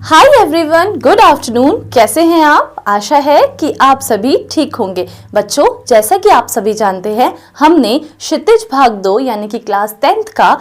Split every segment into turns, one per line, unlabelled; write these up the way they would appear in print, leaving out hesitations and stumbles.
Hi everyone, good afternoon. कैसे हैं आप? आशा है कि आप सभी ठीक होंगे। बच्चों, जैसा कि आप सभी जानते हैं, हमने क्षितिज भाग 2 यानी कि क्लास 10th का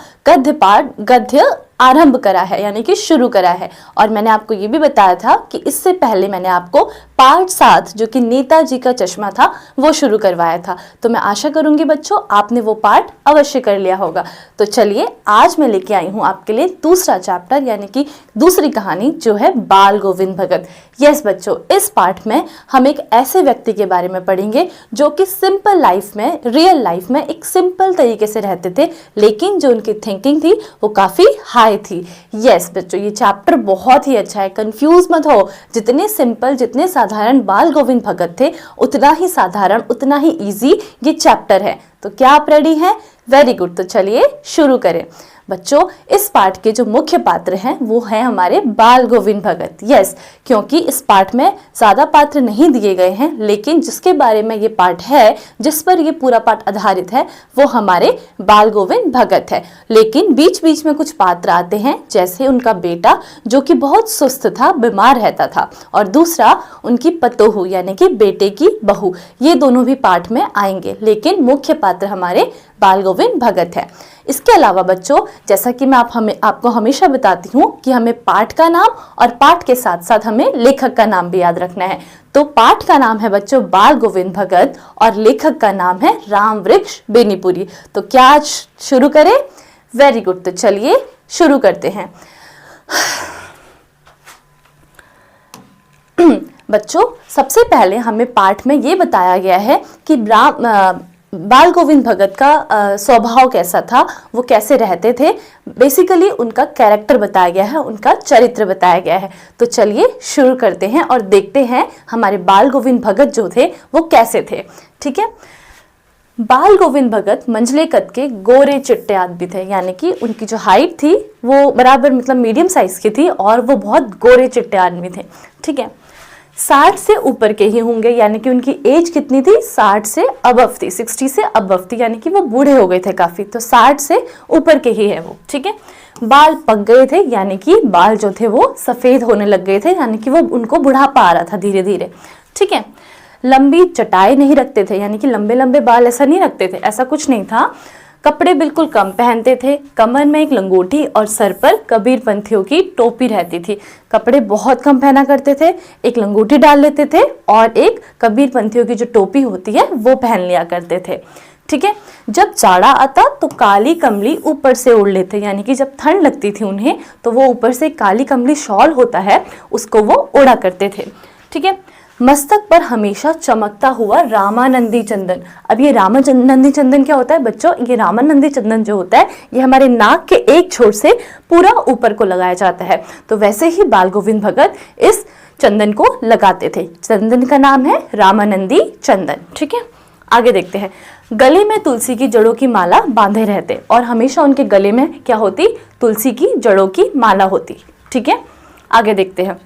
गद्य आरंभ करा है, यानी कि शुरू करा है। और मैंने आपको ये भी बताया था कि इससे पहले मैंने आपको पार्ट 7 जो कि नेताजी का चश्मा था वो शुरू करवाया था। तो मैं आशा करूंगी बच्चों आपने वो पार्ट अवश्य कर लिया होगा। तो चलिए, आज मैं लेके आई हूँ आपके लिए दूसरा चैप्टर यानी कि दूसरी कहानी जो है बाल गोविंद भगत। यस बच्चों, इस पार्ट में हम एक ऐसे व्यक्ति के बारे में पढ़ेंगे जो कि सिंपल लाइफ में, रियल लाइफ में एक सिंपल तरीके से रहते थे, लेकिन जो उनकी थिंकिंग थी वो काफी हाई थी। यस बच्चों, ये चैप्टर बहुत ही अच्छा है, कंफ्यूज मत हो। जितने सिंपल, जितने साधारण बाल गोविंद भगत थे, उतना ही साधारण, उतना ही इजी ये चैप्टर है। तो क्या आप रेडी हैं? Very good. तो चलिए शुरू करें। बच्चों, इस पाठ के जो मुख्य पात्र हैं वो हैं हमारे बाल गोविंद भगत। यस, क्योंकि इस पाठ में ज्यादा पात्र नहीं दिए गए हैं, लेकिन जिसके बारे में ये पाठ है, जिस पर ये पूरा पाठ आधारित है, वो हमारे बाल गोविंद भगत है। लेकिन बीच बीच में कुछ पात्र आते हैं, जैसे उनका बेटा जो कि बहुत सुस्त था, बीमार रहता था, और दूसरा उनकी पतोहू यानी कि बेटे की बहू। ये दोनों भी पाठ में आएंगे, लेकिन मुख्य पात्र हमारे बाल गोविंद भगत है। इसके अलावा बच्चों, जैसा कि मैं आपको हमेशा बताती हूँ कि हमें पाठ का नाम और पाठ के साथ साथ हमें लेखक का नाम भी याद रखना है। तो पाठ का नाम है बच्चों बाल गोविंद भगत और लेखक का नाम है रामवृक्ष बेनीपुरी। तो क्या आज शुरू करें? Very good. तो चलिए शुरू करते हैं। बच्चों, सबसे पहले हमें पाठ में ये बताया गया है कि बाल गोविंद भगत का स्वभाव कैसा था, वो कैसे रहते थे। बेसिकली उनका कैरेक्टर बताया गया है, उनका चरित्र बताया गया है। तो चलिए शुरू करते हैं और देखते हैं हमारे बाल गोविंद भगत जो थे वो कैसे थे। ठीक है। बाल गोविंद भगत मंझले कद के गोरे चिट्टे आदमी थे, यानी कि उनकी जो हाइट थी वो बराबर मतलब मीडियम साइज की थी और वो बहुत गोरे चिट्टे आदमी थे। ठीक है। 60 से ऊपर के ही होंगे, यानी कि उनकी एज कितनी थी? 60 से अबव थी, 60 से अबव थी, यानी कि वो बूढ़े हो गए थे काफी। तो 60 से ऊपर के ही है वो। ठीक है। बाल पक गए थे, यानी कि बाल जो थे वो सफेद होने लग गए थे, यानी कि वो उनको बुढ़ापा आ रहा था धीरे धीरे। ठीक है। लंबी चटाई नहीं रखते थे, यानी कि लंबे लंबे बाल ऐसा नहीं रखते थे, ऐसा कुछ नहीं था। कपड़े बिल्कुल कम पहनते थे, कमर में एक लंगोटी और सर पर कबीर पंथियों की टोपी रहती थी। कपड़े बहुत कम पहना करते थे, एक लंगोटी डाल लेते थे और एक कबीर पंथियों की जो टोपी होती है वो पहन लिया करते थे। ठीक है। जब जाड़ा आता तो काली कमली ऊपर से ओढ़ लेते, यानी कि जब ठंड लगती थी उन्हें तो वो ऊपर से काली कमली शॉल होता है उसको वो ओढ़ा करते थे। ठीक है। मस्तक पर हमेशा चमकता हुआ रामानंदी चंदन। अब ये रामानंदी चंदन क्या होता है बच्चों? ये रामानंदी चंदन जो होता है ये हमारे नाक के एक छोर से पूरा ऊपर को लगाया जाता है। तो वैसे ही बाल गोविंद भगत इस चंदन को लगाते थे। चंदन का नाम है रामानंदी चंदन। ठीक है। आगे देखते हैं। गले में तुलसी की जड़ों की माला बांधे रहते और हमेशा उनके गले में क्या होती? तुलसी की जड़ों की माला होती। ठीक है। आगे देखते हैं।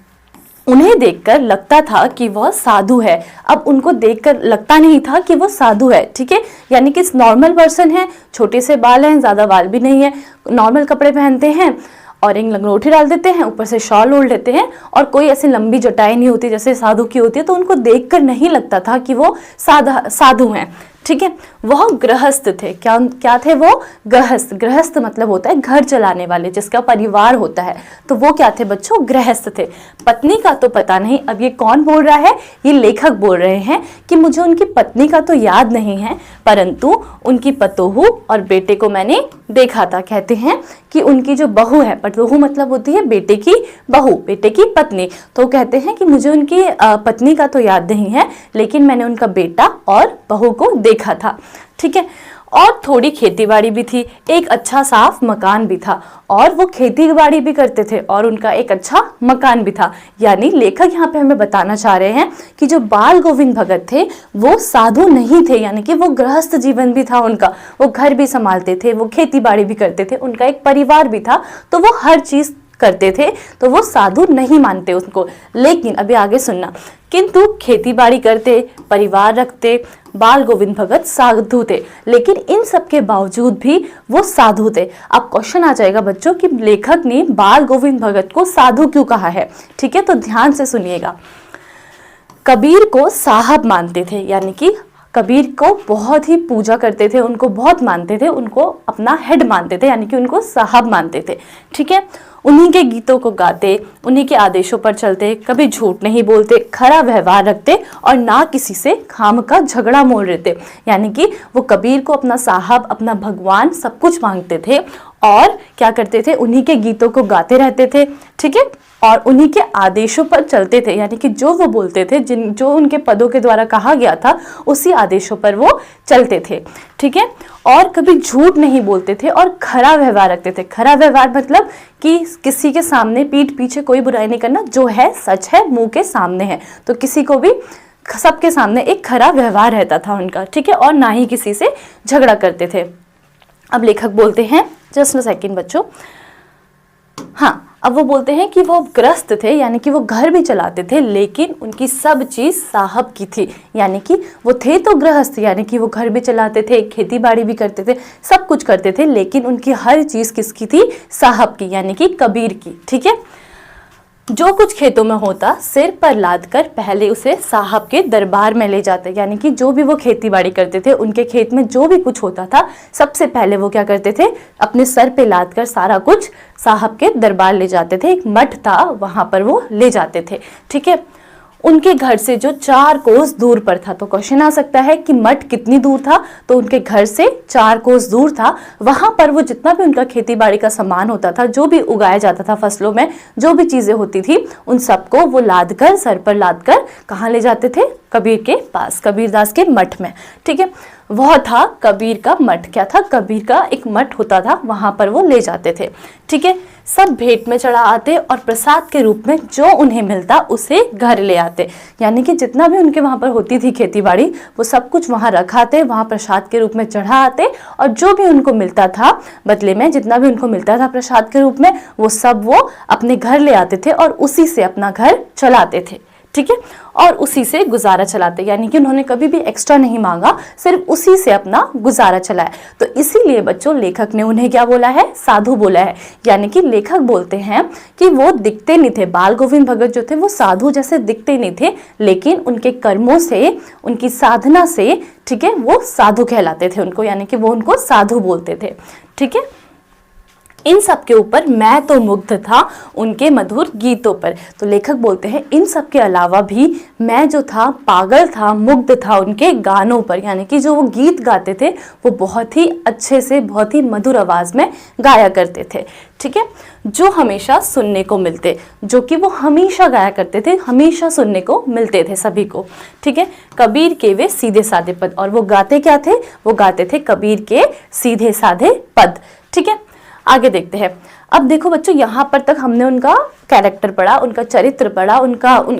उन्हें देखकर लगता था कि वह साधु है। अब उनको देखकर लगता नहीं था कि वह साधु है। ठीक है। यानी कि नॉर्मल पर्सन है, छोटे से बाल हैं, ज्यादा बाल भी नहीं है, नॉर्मल कपड़े पहनते हैं और एक लंगोटी डाल देते हैं, ऊपर से शॉल ओढ़ लेते हैं और कोई ऐसी लंबी जटाई नहीं होती जैसे साधु की होती है। तो उनको देखकर नहीं लगता था कि वो साधु हैं। ठीक है। वह गृहस्थ थे। क्या थे वो? गृहस्थ। गृहस्थ मतलब होता है घर चलाने वाले, जिसका परिवार होता है। तो वो क्या थे बच्चों? गृहस्थ थे। पत्नी का तो पता नहीं। अब ये कौन बोल रहा है? ये लेखक बोल रहे हैं कि मुझे उनकी पत्नी का तो याद नहीं है, परंतु उनकी पतोहू और बेटे को मैंने देखा था। कहते हैं कि उनकी जो बहू है, पतोहू मतलब होती है बेटे की बहू, बेटे की पत्नी। तो कहते हैं कि मुझे उनकी पत्नी का तो याद नहीं है, लेकिन मैंने उनका बेटा और बहू को देखा था। ठीक है। और थोड़ी खेतीबाड़ी भी थी, एक अच्छा साफ मकान भी था, और वो खेतीबाड़ी भी करते थे और उनका एक अच्छा मकान भी था। यानी लेखक यहाँ पे हमें बताना चाह रहे हैं कि जो बाल गोविंद भगत थे वो साधु नहीं थे, यानी कि वो गृहस्थ जीवन भी था उनका। वो घर भी संभालते थे, वो खेतीबाड़ी भी करते थे, उनका एक परिवार भी था। तो वो हर चीज करते थे तो वो साधु नहीं मानते उसको। लेकिन अभी आगे सुनना, किंतु खेती बाड़ी करते, परिवार रखते बाल गोविंद भगत साधु थे। लेकिन इन सब के बावजूद भी वो साधु थे। अब क्वेश्चन आ जाएगा बच्चों कि लेखक ने बाल गोविंद भगत को साधु क्यों कहा है। ठीक है, तो ध्यान से सुनिएगा। कबीर को साहब मानते थे, यानी कि कबीर को बहुत ही पूजा करते थे, उनको बहुत मानते थे, उनको अपना हेड मानते थे, यानी कि उनको साहब मानते थे। ठीक है, उन्हीं के गीतों को गाते, उन्हीं के आदेशों पर चलते, कभी झूठ नहीं बोलते, खरा व्यवहार रखते और ना किसी से खाम का झगड़ा मोल रहते। यानी कि वो कबीर को अपना साहब, अपना भगवान सब कुछ मांगते थे और क्या करते थे, उन्हीं के गीतों को गाते रहते थे। ठीक है, और उन्हीं के आदेशों पर चलते थे, यानी कि जो वो बोलते थे, जो उनके पदों के द्वारा कहा गया था उसी आदेशों पर वो चलते थे। ठीक है, और कभी झूठ नहीं बोलते थे और खरा व्यवहार रखते थे। खरा व्यवहार मतलब कि किसी के सामने पीठ पीछे कोई बुराई नहीं करना, जो है सच है, मुंह के सामने है, तो किसी को भी सबके सामने एक खरा व्यवहार रहता था उनका। ठीक है, और ना ही किसी से झगड़ा करते थे। अब लेखक बोलते हैं, जस्ट अ सेकंड बच्चों, हाँ, अब वो बोलते हैं कि वो ग्रस्त थे, यानी कि वो घर भी चलाते थे, लेकिन उनकी सब चीज साहब की थी। यानी कि वो थे तो गृहस्थ, यानी कि वो घर भी चलाते थे, खेती बाड़ी भी करते थे, सब कुछ करते थे, लेकिन उनकी हर चीज किसकी थी, साहब की, यानी कि कबीर की। ठीक है, जो कुछ खेतों में होता सिर पर लाद कर पहले उसे साहब के दरबार में ले जाते। यानी कि जो भी वो खेती बाड़ी करते थे, उनके खेत में जो भी कुछ होता था, सबसे पहले वो क्या करते थे, अपने सर पे लाद कर सारा कुछ साहब के दरबार ले जाते थे। एक मठ था, वहां पर वो ले जाते थे। ठीक है, उनके घर से जो 4 कोस दूर पर था, तो क्वेश्चन आ सकता है कि मठ कितनी दूर था, तो उनके घर से 4 कोस दूर था। वहां पर वो जितना भी उनका खेती बाड़ी का सामान होता था, जो भी उगाया जाता था फसलों में, जो भी चीजें होती थी, उन सबको वो लाद कर, सर पर लाद कर कहाँ ले जाते थे, कबीर के पास, कबीरदास के मठ में। ठीक है, वह था कबीर का मठ। क्या था, कबीर का एक मठ होता था, वहां पर वो ले जाते थे। ठीक है, सब भेंट में चढ़ा आते और प्रसाद के रूप में जो उन्हें मिलता उसे घर ले आते। यानी कि जितना भी उनके वहां पर होती थी खेती बाड़ी, वो सब कुछ वहां रखाते, वहां प्रसाद के रूप में चढ़ा आते, और जो भी उनको मिलता था बदले में, जितना भी उनको मिलता था प्रसाद के रूप में, वो सब वो अपने घर ले आते थे और उसी से अपना घर चलाते थे। ठीक है, और उसी से गुजारा चलाते, यानी कि उन्होंने कभी भी एक्स्ट्रा नहीं मांगा, सिर्फ उसी से अपना गुजारा चलाया। तो इसीलिए बच्चों लेखक ने उन्हें क्या बोला है, साधु बोला है। यानी कि लेखक बोलते हैं कि वो दिखते नहीं थे, बाल गोविंद भगत जो थे वो साधु जैसे दिखते नहीं थे, लेकिन उनके कर्मों से, उनकी साधना से, ठीक है, वो साधु कहलाते थे उनको, यानी कि वो उनको साधु बोलते थे। ठीक है, इन सब के ऊपर मैं तो मुग्ध था उनके मधुर गीतों पर। तो लेखक बोलते हैं इन सब के अलावा भी मैं जो था पागल था, मुग्ध था उनके गानों पर। यानी कि जो वो गीत गाते थे वो बहुत ही अच्छे से, बहुत ही मधुर आवाज में गाया करते थे। ठीक है, जो हमेशा सुनने को मिलते, जो कि वो हमेशा गाया करते थे, हमेशा सुनने को मिलते थे सभी को। ठीक है, कबीर के वे सीधे साधे पद, और वो गाते क्या थे, वो गाते थे कबीर के सीधे साधे पद। ठीक है, आगे देखते हैं। अब देखो बच्चों, यहाँ पर तक हमने उनका कैरेक्टर पढ़ा, उनका चरित्र पढ़ा,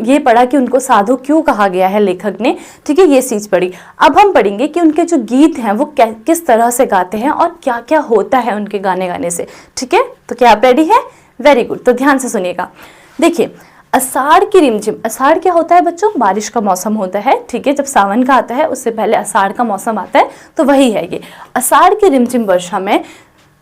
ये पढ़ा कि उनको साधु क्यों कहा गया है लेखक ने। ठीक है, ये चीज पढ़ी। अब हम पढ़ेंगे कि उनके जो गीत हैं वो किस तरह से गाते हैं और क्या क्या होता है उनके गाने से। ठीक है, तो क्या आप रेडी है? वेरी गुड, तो ध्यान से सुनिएगा। देखिए, आषाढ़ की रिमझिम, आषाढ़ क्या होता है बच्चों, बारिश का मौसम होता है। ठीक है, जब सावन का आता है उससे पहले आषाढ़ का मौसम आता है, तो वही है ये आषाढ़ की रिमझिम वर्षा में,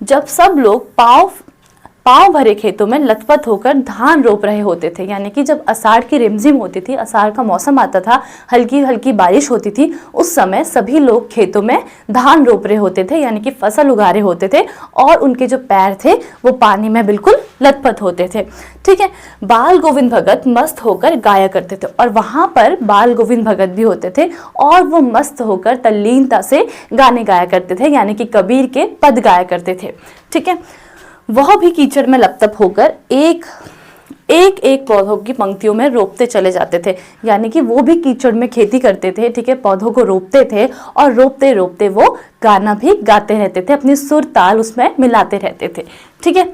जब सब लोग पाँव भरे खेतों में लथपथ होकर धान रोप रहे होते थे। यानी कि जब आषाढ़ की रिमझिम होती थी, आषाढ़ का मौसम आता था, हल्की हल्की बारिश होती थी, उस समय सभी लोग खेतों में धान रोप रहे होते थे, यानी कि फसल उगा रहे होते थे, और उनके जो पैर थे वो पानी में बिल्कुल लथपथ होते थे। ठीक है, बाल गोविंद भगत मस्त होकर गाया करते थे, और वहां पर बाल गोविंद भगत भी होते थे, और वो मस्त होकर तल्लीनता से गाने गाया करते थे, यानी कि कबीर के पद गाया करते थे। ठीक है, वह भी कीचड़ में लपटप होकर एक पौधों की पंक्तियों में रोपते चले जाते थे। यानी कि वो भी कीचड़ में खेती करते थे। ठीक है, पौधों को रोपते थे, और रोपते रोपते वो गाना भी गाते रहते थे, अपनी सुर ताल उसमें मिलाते रहते थे। ठीक है,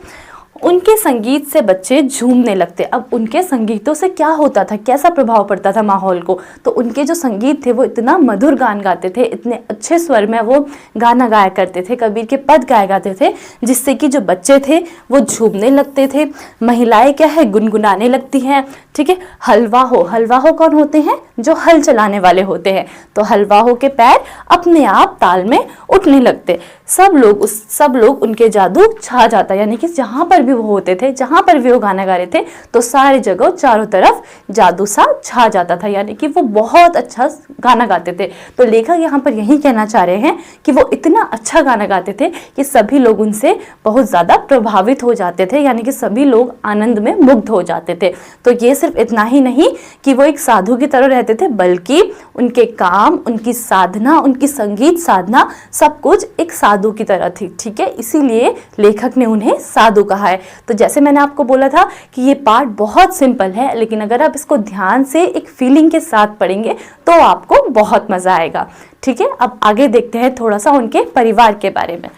उनके संगीत से बच्चे झूमने लगते। अब उनके संगीतों से क्या होता था, कैसा प्रभाव पड़ता था माहौल को, तो उनके जो संगीत थे वो इतना मधुर गान गाते थे, इतने अच्छे स्वर में वो गाना गाया करते थे, कबीर के पद गाए गाते थे, जिससे कि जो बच्चे थे वो झूमने लगते थे। महिलाएं क्या है, गुनगुनाने लगती हैं। ठीक है, हलवाहो कौन होते हैं, जो हल चलाने वाले होते हैं, तो हलवाहो के पैर अपने आप ताल में उठने लगते। सब लोग उनके जादू छा जाता, यानी कि जहां पर भी वो होते थे, जहां पर भी वो गाना गा रहे थे, तो सारी जगह चारों तरफ जादू सा छा जाता था, यानी कि वो बहुत अच्छा गाना गाते थे। तो लेखक यहाँ पर यही कहना चाह रहे हैं कि वो इतना अच्छा गाना गाते थे कि सभी लोग उनसे बहुत ज्यादा प्रभावित हो जाते थे, यानी कि सभी लोग आनंद में मुग्ध हो जाते थे। तो ये सिर्फ इतना ही नहीं कि वो एक साधु की तरह रहते थे, बल्कि उनके काम, उनकी साधना, उनकी संगीत साधना सब कुछ एक साधु की तरह थी। ठीक है, इसीलिए लेखक ने उन्हें साधु कहा है। तो जैसे मैंने आपको बोला था कि ये पार्ट बहुत सिंपल है, लेकिन अगर आप इसको ध्यान से एक फीलिंग के साथ पढ़ेंगे तो आपको बहुत मजा आएगा। ठीक है, अब आगे देखते हैं थोड़ा सा उनके परिवार के बारे में।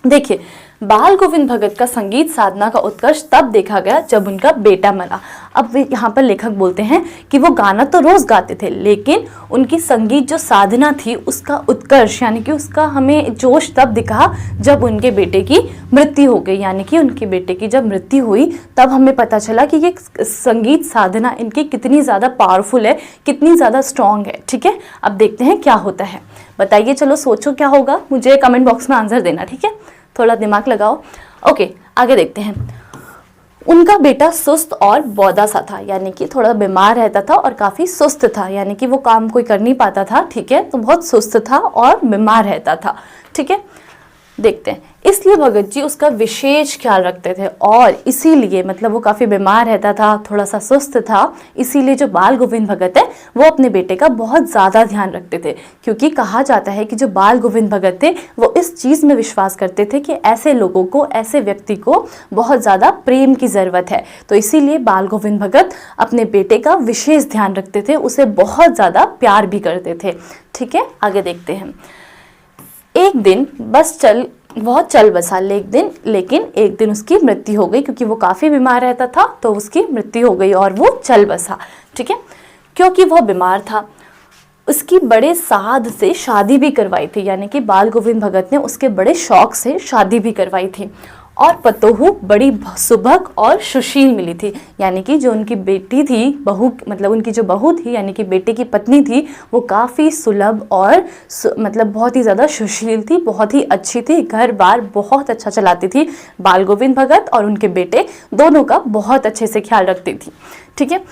देखिए, बाल गोविंद भगत का संगीत साधना का उत्कर्ष तब देखा गया जब उनका बेटा मरा। अब यहाँ पर लेखक बोलते हैं कि वो गाना तो रोज गाते थे, लेकिन उनकी संगीत जो साधना थी उसका उत्कर्ष, यानी कि उसका हमें जोश तब दिखा जब उनके बेटे की मृत्यु हो गई। यानी कि उनके बेटे की जब मृत्यु हुई तब हमें पता चला कि ये संगीत साधना इनकी कितनी ज़्यादा पावरफुल है, कितनी ज़्यादा स्ट्रॉन्ग है। ठीक है, अब देखते हैं क्या होता है, बताइए। चलो सोचो क्या होगा, मुझे कमेंट बॉक्स में आंसर देना। ठीक है, थोड़ा दिमाग लगाओ। ओके, आगे देखते हैं। उनका बेटा सुस्त और बौदा सा था, यानी कि थोड़ा बीमार रहता था और काफ़ी सुस्त था, यानी कि वो काम कोई कर नहीं पाता था। ठीक है, तो बहुत सुस्त था और बीमार रहता था। ठीक है, देखते हैं, इसलिए भगत जी उसका विशेष ख्याल रखते थे, और इसीलिए मतलब वो काफ़ी बीमार रहता था, थोड़ा सा सुस्त था, इसीलिए जो बाल गोविंद भगत है वो अपने बेटे का बहुत ज़्यादा ध्यान रखते थे। क्योंकि कहा जाता है कि जो बाल गोविंद भगत थे वो इस चीज़ में विश्वास करते थे कि ऐसे लोगों को, ऐसे व्यक्ति को बहुत ज़्यादा प्रेम की ज़रूरत है। तो इसीलिए बाल गोविंद भगत अपने बेटे का विशेष ध्यान रखते थे, उसे बहुत ज़्यादा प्यार भी करते थे। ठीक है, आगे देखते हैं। एक दिन बहुत चल बसा लेकिन एक दिन उसकी मृत्यु हो गई, क्योंकि वो काफ़ी बीमार रहता था, तो उसकी मृत्यु हो गई और वो चल बसा। ठीक है, क्योंकि वह बीमार था, उसकी बड़े साध से शादी भी करवाई थी, यानी कि बाल गोविंद भगत ने उसके बड़े शौक से शादी भी करवाई थी। और पतोहू बड़ी सुभग और सुशील मिली थी, यानी कि जो उनकी बेटी थी, बहू, मतलब उनकी जो बहू थी, यानी कि बेटे की पत्नी थी, वो काफ़ी सुलभ और मतलब बहुत ही ज़्यादा सुशील थी, बहुत ही अच्छी थी, घर बार बहुत अच्छा चलाती थी। बाल गोविंद भगत और उनके बेटे दोनों का बहुत अच्छे से ख्याल रखती थी। ठीक है,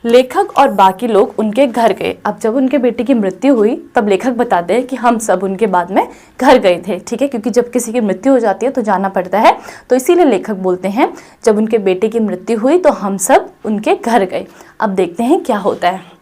लेखक और बाकी लोग उनके घर गए। अब जब उनके बेटे की मृत्यु हुई तब लेखक बताते हैं कि हम सब उनके बाद में घर गए थे। ठीक है, क्योंकि जब किसी की मृत्यु हो जाती है तो जाना पड़ता है, तो इसीलिए लेखक बोलते हैं जब उनके बेटे की मृत्यु हुई तो हम सब उनके घर गए। अब देखते हैं क्या होता है।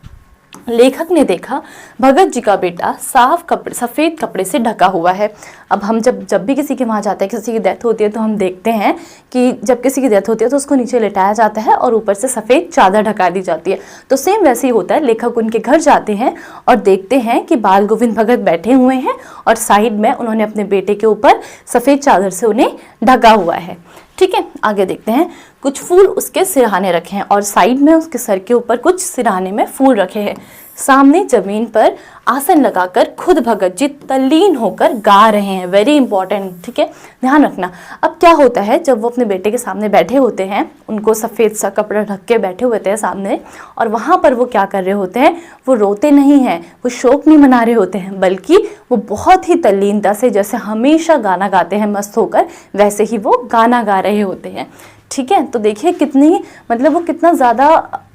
लेखक ने देखा भगत जी का बेटा सफ़ेद कपड़े से ढका हुआ है। अब हम जब भी किसी के वहाँ जाते हैं, किसी की डेथ होती है, तो हम देखते हैं कि जब किसी की डेथ होती है तो उसको नीचे लेटाया जाता है और ऊपर से सफ़ेद चादर ढका दी जाती है। तो सेम वैसे ही होता है, लेखक उनके घर जाते हैं और देखते हैं कि बाल गोविंद भगत बैठे हुए हैं और साइड में उन्होंने अपने बेटे के ऊपर सफ़ेद चादर से उन्हें ढका हुआ है। ठीक है, आगे देखते हैं। कुछ फूल उसके सिरहाने रखे हैं और साइड में उसके सर के ऊपर कुछ सिरहाने में फूल रखे हैं। सामने जमीन पर आसन लगाकर खुद भगत जी तल्लीन होकर गा रहे हैं। वेरी इंपॉर्टेंट, ठीक है, ध्यान रखना। अब क्या होता है, जब वो अपने बेटे के सामने बैठे होते हैं, उनको सफ़ेद सा कपड़ा ढक के बैठे होते हैं सामने, और वहाँ पर वो क्या कर रहे होते हैं, वो रोते नहीं हैं, वो शोक नहीं मना रहे होते हैं, बल्कि वो बहुत ही तल्लीनता से, जैसे हमेशा गाना गाते हैं मस्त होकर, वैसे ही वो गाना गा रहे होते हैं। ठीक है, तो देखिए कितनी, मतलब वो कितना ज़्यादा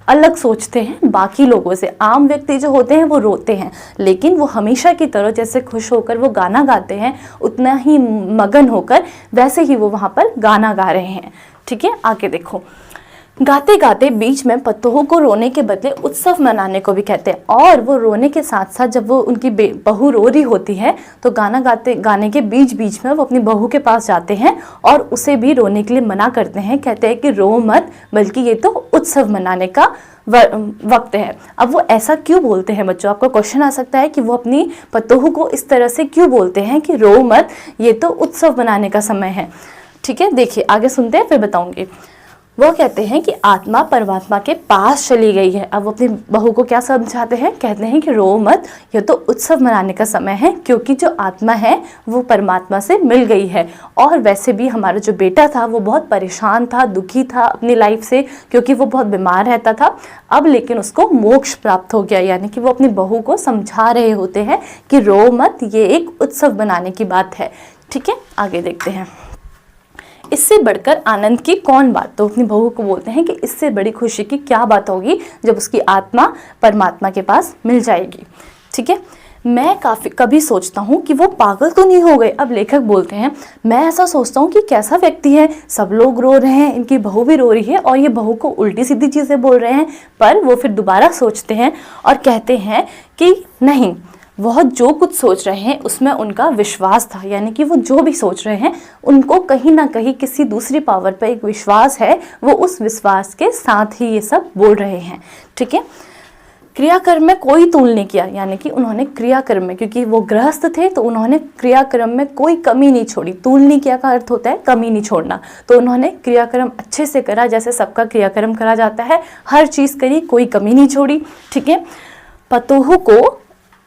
अलग सोचते हैं बाकी लोगों से। आम व्यक्ति जो होते हैं वो रोते हैं, लेकिन वो हमेशा की तरह जैसे खुश होकर वो गाना गाते हैं, उतना ही मगन होकर वैसे ही वो वहाँ पर गाना गा रहे हैं। ठीक है, आगे देखो। गाते गाते बीच में पतोहू को रोने के बदले उत्सव मनाने को भी कहते हैं। और वो रोने के साथ साथ जब वो उनकी बहू रो रही होती है तो गाने के बीच बीच में वो अपनी बहू के पास जाते हैं और उसे भी रोने के लिए मना करते हैं। कहते हैं कि रो मत, बल्कि ये तो उत्सव मनाने का वक्त है। अब वो ऐसा क्यों बोलते हैं बच्चों? आपका क्वेश्चन आ सकता है कि वो अपनी पतोहू को इस तरह से क्यों बोलते हैं कि रो मत, ये तो उत्सव मनाने का समय है। ठीक है, देखिए आगे सुनते हैं फिर बताऊंगी। वो कहते हैं कि आत्मा परमात्मा के पास चली गई है। अब वो अपनी बहू को क्या समझाते हैं? कहते हैं कि रो मत, यह तो उत्सव मनाने का समय है, क्योंकि जो आत्मा है वो परमात्मा से मिल गई है। और वैसे भी हमारा जो बेटा था वो बहुत परेशान था, दुखी था अपनी लाइफ से, क्योंकि वो बहुत बीमार रहता था। अब लेकिन उसको मोक्ष प्राप्त हो गया, यानी कि वो अपनी बहू को समझा रहे होते हैं कि रो मत, ये एक उत्सव मनाने की बात है। ठीक है, आगे देखते हैं। इससे बढ़कर आनंद की कौन बात? तो अपनी बहू को बोलते हैं कि इससे बड़ी खुशी की क्या बात होगी जब उसकी आत्मा परमात्मा के पास मिल जाएगी। ठीक है, मैं कभी सोचता हूँ कि वो पागल तो नहीं हो गए। अब लेखक बोलते हैं, मैं ऐसा सोचता हूँ कि कैसा व्यक्ति है, सब लोग रो रहे हैं, इनकी बहू भी रो रही है और ये बहू को उल्टी सीधी चीज़ें बोल रहे हैं। पर वो फिर दोबारा सोचते हैं और कहते हैं कि नहीं, वह जो कुछ सोच रहे हैं उसमें उनका विश्वास था, यानी कि वो जो भी सोच रहे हैं उनको कहीं ना कहीं किसी दूसरी पावर पर एक विश्वास है, वो उस विश्वास के साथ ही ये सब बोल रहे हैं। ठीक है, क्रियाकर्म में कोई तूल नहीं किया, यानी कि उन्होंने क्रियाकर्म में, क्योंकि वो गृहस्थ थे तो उन्होंने क्रियाकर्म में कोई कमी नहीं छोड़ी। तूल नहीं किया का अर्थ होता है कमी नहीं छोड़ना, तो उन्होंने क्रियाकर्म अच्छे से करा, जैसे सबका क्रियाकर्म करा जाता है, हर चीज़ करी, कोई कमी नहीं छोड़ी। ठीक है, पतोहू को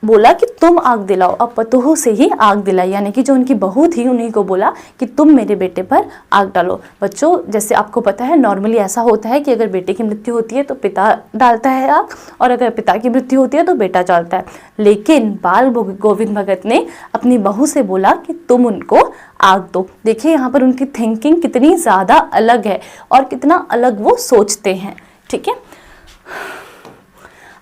बोला कि तुम आग दिलाओ। अब पतोहू से ही आग दिलाई, यानी कि जो उनकी बहू थी उन्हीं को बोला कि तुम मेरे बेटे पर आग डालो। बच्चों, जैसे आपको पता है नॉर्मली ऐसा होता है कि अगर बेटे की मृत्यु होती है तो पिता डालता है आग, और अगर पिता की मृत्यु होती है तो बेटा डालता है। लेकिन बाल गोविंद भगत ने अपनी बहू से बोला कि तुम उनको आग दो। देखिए यहाँ पर उनकी थिंकिंग कितनी ज़्यादा अलग है और कितना अलग वो सोचते हैं। ठीक है,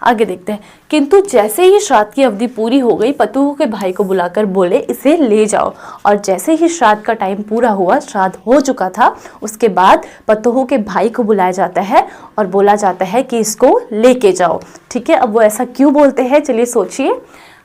आगे देखते हैं। किंतु जैसे ही श्राद्ध की अवधि पूरी हो गई, पतोहू के भाई को बुलाकर बोले इसे ले जाओ। और जैसे ही श्राद्ध का टाइम पूरा हुआ, श्राद्ध हो चुका था, उसके बाद पतोहू के भाई को बुलाया जाता है और बोला जाता है कि इसको लेके जाओ। ठीक है, अब वो ऐसा क्यों बोलते हैं, चलिए सोचिए।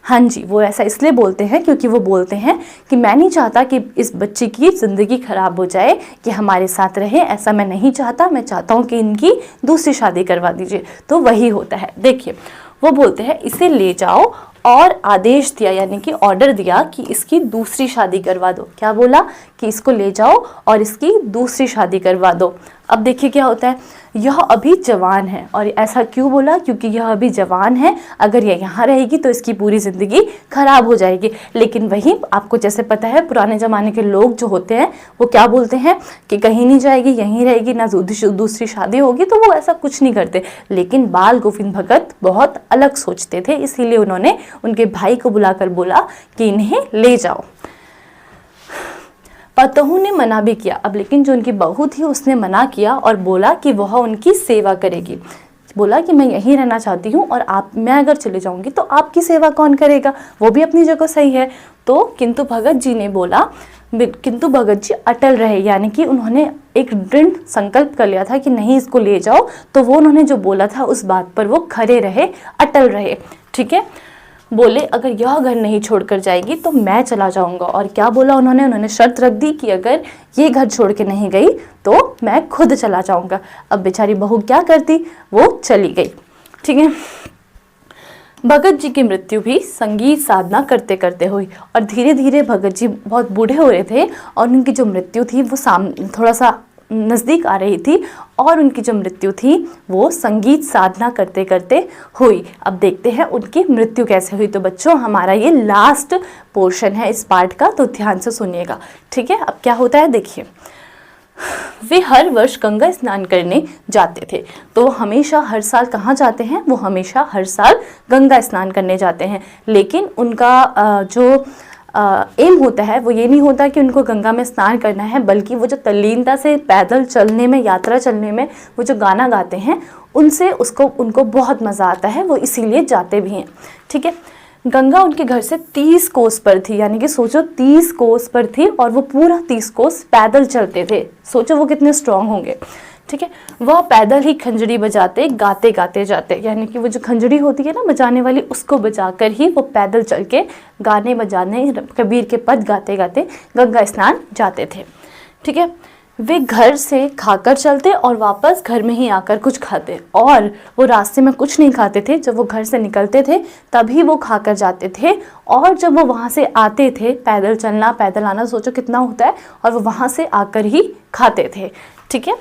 हाँ जी, वो ऐसा इसलिए बोलते हैं क्योंकि वो बोलते हैं कि मैं नहीं चाहता कि इस बच्ची की ज़िंदगी खराब हो जाए, कि हमारे साथ रहे, ऐसा मैं नहीं चाहता। मैं चाहता हूँ कि इनकी दूसरी शादी करवा दीजिए। तो वही होता है। देखिए, वो बोलते हैं इसे ले जाओ और आदेश दिया, यानी कि ऑर्डर दिया कि इसकी दूसरी शादी करवा दो। क्या बोला? कि इसको ले जाओ और इसकी दूसरी शादी करवा दो। अब देखिए क्या होता है, यह अभी जवान है। और ऐसा क्यों बोला? क्योंकि यह अभी जवान है, अगर यह यहाँ रहेगी तो इसकी पूरी ज़िंदगी खराब हो जाएगी। लेकिन वहीं आपको जैसे पता है पुराने ज़माने के लोग जो होते हैं वो क्या बोलते हैं कि कहीं नहीं जाएगी, यहीं रहेगी, ना दूसरी शादी होगी, तो वो ऐसा कुछ नहीं करते। लेकिन बाल गोविंद भगत बहुत अलग सोचते थे, इसीलिए उन्होंने उनके भाई को बुलाकर बोला कि इन्हें ले जाओ। पतोहू ने मना भी किया। अब लेकिन जो उनकी बहू थी उसने मना किया और बोला कि वह उनकी सेवा करेगी। बोला कि मैं यहीं रहना चाहती हूँ और मैं अगर चले जाऊँगी तो आपकी सेवा कौन करेगा? वो भी अपनी जगह सही है। तो किंतु भगत जी ने बोला, किंतु भगत जी अटल रहे, यानी कि उन्होंने एक दृढ़ संकल्प कर लिया था कि नहीं इसको ले जाओ। तो वो उन्होंने जो बोला था उस बात पर वो खड़े रहे, अटल रहे। ठीक है, बोले अगर यह घर नहीं छोड़कर जाएगी तो मैं चला जाऊंगा। और क्या बोला उन्होंने शर्त रख दी कि अगर ये घर छोड़ के नहीं गई तो मैं खुद चला जाऊंगा। अब बेचारी बहू क्या करती, वो चली गई। ठीक है, भगत जी की मृत्यु भी संगीत साधना करते करते हुई और धीरे धीरे भगत जी बहुत बूढ़े हो रहे थे और उनकी जो मृत्यु थी वो थोड़ा सा नज़दीक आ रही थी और उनकी जो मृत्यु थी वो संगीत साधना करते करते हुई। अब देखते हैं उनकी मृत्यु कैसे हुई। तो बच्चों हमारा ये लास्ट पोर्शन है इस पार्ट का, तो ध्यान से सुनिएगा। ठीक है, अब क्या होता है देखिए। वे हर वर्ष गंगा स्नान करने जाते थे। तो हमेशा हर साल कहाँ जाते हैं? वो हमेशा हर साल गंगा स्नान करने जाते हैं। लेकिन उनका जो एम होता है वो ये नहीं होता कि उनको गंगा में स्नान करना है, बल्कि वो जो तल्लीनता से पैदल चलने में, यात्रा चलने में वो जो गाना गाते हैं उनसे उनको बहुत मज़ा आता है, वो इसीलिए जाते भी हैं। ठीक है, गंगा उनके घर से 30 कोस पर थी, यानी कि सोचो 30 कोस पर थी और वो पूरा 30 कोस पैदल चलते थे। सोचो वो कितने स्ट्रांग होंगे। ठीक है। वह पैदल ही खंजरी बजाते गाते गाते जाते, यानी कि वो जो खंजरी होती है ना बजाने वाली, उसको बजाकर ही वो पैदल चल के गाने बजाने कबीर के पद गाते गाते गंगा स्नान जाते थे। ठीक है। वे घर से खाकर चलते और वापस घर में ही आकर कुछ खाते, और वो रास्ते में कुछ नहीं खाते थे। जब वो घर से निकलते थे तभी वो खाकर जाते थे, और जब वो वहाँ से आते थे, पैदल चलना पैदल आना सोचो कितना होता है, और वो वहाँ से आकर ही खाते थे। ठीक है।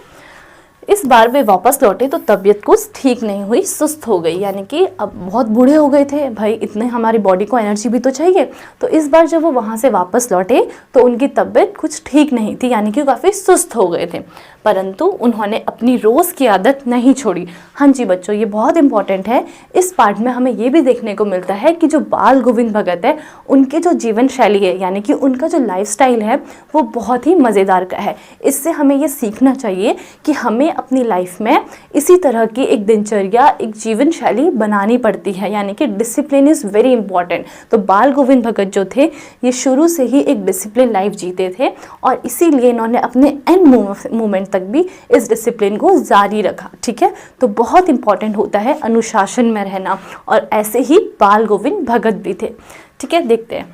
इस बार वे वापस लौटे तो तबीयत कुछ ठीक नहीं हुई, सुस्त हो गई, यानी कि अब बहुत बूढ़े हो गए थे भाई, इतने हमारी बॉडी को एनर्जी भी तो चाहिए। तो इस बार जब वो वहाँ से वापस लौटे तो उनकी तबीयत कुछ ठीक नहीं थी, यानी कि काफ़ी सुस्त हो गए थे, परंतु उन्होंने अपनी रोज़ की आदत नहीं छोड़ी। हाँ जी बच्चों, ये बहुत इंपॉर्टेंट है। इस पार्ट में हमें ये भी देखने को मिलता है कि जो बाल गोविंद भगत है, उनकी जो जीवन शैली है, यानी कि उनका जो लाइफस्टाइल है, वो बहुत ही मज़ेदार का है। इससे हमें ये सीखना चाहिए कि हमें अपनी लाइफ में इसी तरह की एक दिनचर्या, एक जीवन शैली बनानी पड़ती है, यानी कि डिसिप्लिन इज़ वेरी इंपॉर्टेंट। तो बाल गोविंद भगत जो थे, ये शुरू से ही एक डिसिप्लिन लाइफ जीते थे, और इसीलिए इन्होंने अपने एंड मोमेंट तक भी इस डिसिप्लिन को जारी रखा। ठीक है। तो बहुत इंपॉर्टेंट होता है अनुशासन में रहना, और ऐसे ही बाल गोविंद भगत भी थे। ठीक है। देखते हैं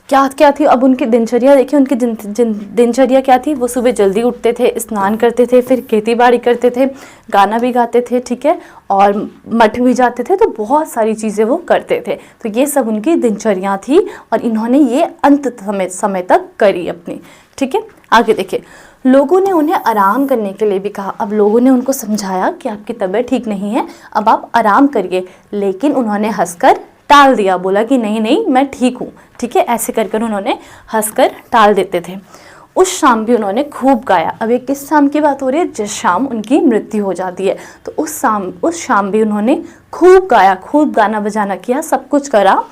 क्या क्या थी अब उनकी दिनचर्या। देखिए उनकी दिनचर्या क्या थी। वो सुबह जल्दी उठते थे, स्नान करते थे, फिर खेती बाड़ी करते थे, गाना भी गाते थे। ठीक है। और मठ भी जाते थे, तो बहुत सारी चीज़ें वो करते थे। तो ये सब उनकी दिनचर्या थी, और इन्होंने ये अंत समय तक करी अपनी। ठीक है। आगे देखिए, लोगों ने उन्हें आराम करने के लिए भी कहा। अब लोगों ने उनको समझाया कि आपकी तबीयत ठीक नहीं है, अब आप आराम करिए, लेकिन उन्होंने हंसकर टाल दिया, बोला कि नहीं नहीं मैं ठीक हूँ। ठीक है। ऐसे कर उन्होंने हंसकर टाल देते थे। उस शाम भी उन्होंने खूब गाया। अब ये किस शाम की बात हो रही है, जिस शाम उनकी मृत्यु हो जाती है। तो उस शाम भी उन्होंने खूब गाया, खूब गाना बजाना किया, सब कुछ करा,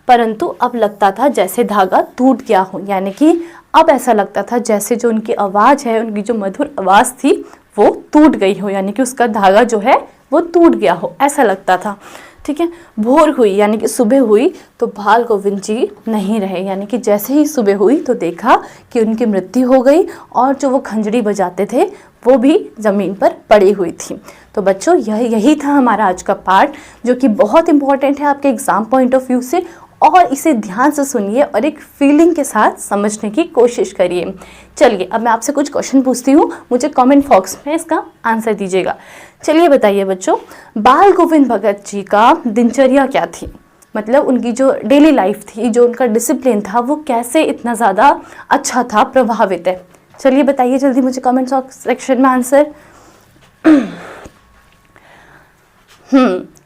परंतु अब लगता था जैसे धागा टूट गया हो, यानी कि अब ऐसा लगता था जैसे जो उनकी आवाज़ है, उनकी जो मधुर आवाज़ थी, वो टूट गई हो, यानी कि उसका धागा जो है वो टूट गया हो, ऐसा लगता था। ठीक है। भोर हुई, यानी कि सुबह हुई, तो बाल गोविंद जी नहीं रहे, यानी कि जैसे ही सुबह हुई तो देखा कि उनकी मृत्यु हो गई, और जो वो खंजड़ी बजाते थे वो भी ज़मीन पर पड़ी हुई थी। तो बच्चों यही था हमारा आज का पार्ट, जो कि बहुत इंपॉर्टेंट है आपके एग्ज़ाम पॉइंट ऑफ व्यू से, और इसे ध्यान से सुनिए और एक फीलिंग के साथ समझने की कोशिश करिए। चलिए अब मैं आपसे कुछ क्वेश्चन पूछती हूँ, मुझे कमेंट बॉक्स में इसका आंसर दीजिएगा। चलिए बताइए बच्चों, बाल गोविंद भगत जी का दिनचर्या क्या थी, मतलब उनकी जो डेली लाइफ थी, जो उनका डिसिप्लिन था, वो कैसे इतना ज़्यादा अच्छा था, प्रभावित है। चलिए बताइए जल्दी मुझे कमेंट सेक्शन में आंसर।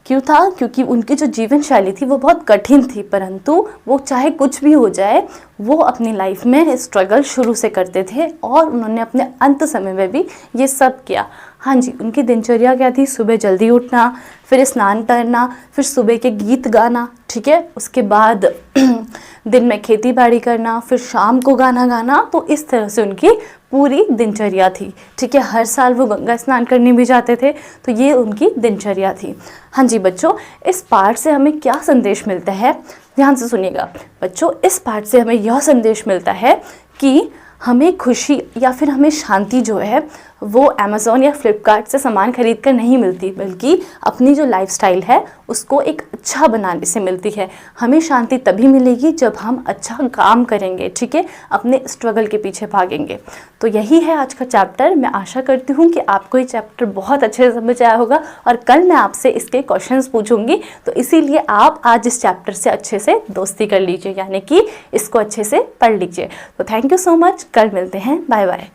क्यों था? क्योंकि उनकी जो जीवन शैली थी वो बहुत कठिन थी, परंतु वो चाहे कुछ भी हो जाए, वो अपनी लाइफ में स्ट्रगल शुरू से करते थे, और उन्होंने अपने अंत समय में भी ये सब किया। हाँ जी, उनकी दिनचर्या क्या थी? सुबह जल्दी उठना, फिर स्नान करना, फिर सुबह के गीत गाना, ठीक है, उसके बाद दिन में खेती बाड़ी करना, फिर शाम को गाना गाना। तो इस तरह से उनकी पूरी दिनचर्या थी, ठीक है। हर साल वो गंगा स्नान करने भी जाते थे, तो ये उनकी दिनचर्या थी। हाँ जी बच्चों, इस पाठ से हमें क्या संदेश मिलता है, ध्यान से सुनिएगा बच्चों। इस पाठ से हमें यह संदेश मिलता है कि हमें खुशी या फिर हमें शांति जो है वो अमेज़ॉन या फ्लिपकार्ट से सामान खरीद कर नहीं मिलती, बल्कि अपनी जो लाइफस्टाइल है उसको एक अच्छा बनाने से मिलती है। हमें शांति तभी मिलेगी जब हम अच्छा काम करेंगे, ठीक है, अपने स्ट्रगल के पीछे भागेंगे। तो यही है आज का चैप्टर। मैं आशा करती हूँ कि आपको ये चैप्टर बहुत अच्छे से समझ आया होगा, और कल मैं आपसे इसके क्वेश्चंस पूछूंगी, तो इसीलिए आप आज इस चैप्टर से अच्छे से दोस्ती कर लीजिए, यानी कि इसको अच्छे से पढ़ लीजिए। तो थैंक यू सो मच, कल मिलते हैं, बाय बाय।